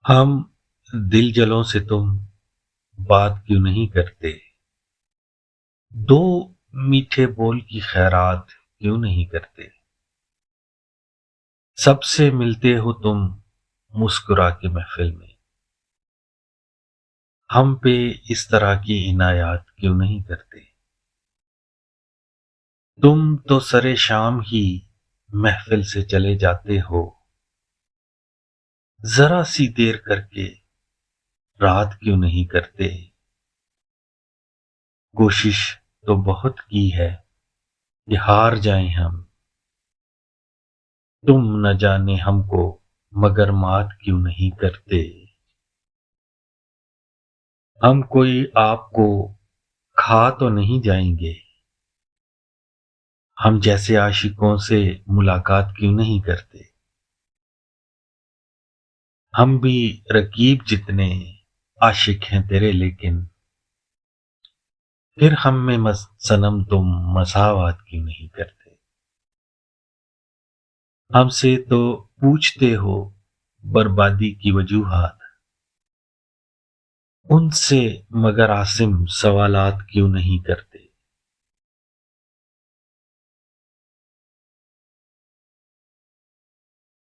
ہم دل جلوں سے تم بات کیوں نہیں کرتے؟ دو میٹھے بول کی خیرات کیوں نہیں کرتے؟ سب سے ملتے ہو تم مسکرا کے محفل میں، ہم پہ اس طرح کی عنایات کیوں نہیں کرتے؟ تم تو سرے شام ہی محفل سے چلے جاتے ہو، ذرا سی دیر کر کے رات کیوں نہیں کرتے؟ کوشش تو بہت کی ہے کہ ہار جائیں ہم، تم نہ جانے ہم کو مگر مات کیوں نہیں کرتے؟ ہم کوئی آپ کو کھا تو نہیں جائیں گے، ہم جیسے عاشقوں سے ملاقات کیوں نہیں کرتے؟ ہم بھی رقیب جتنے عاشق ہیں تیرے، لیکن پھر ہم میں صنم تم مساوات کیوں نہیں کرتے؟ ہم سے تو پوچھتے ہو بربادی کی وجوہات، ان سے مگر عاصم سوالات کیوں نہیں کرتے؟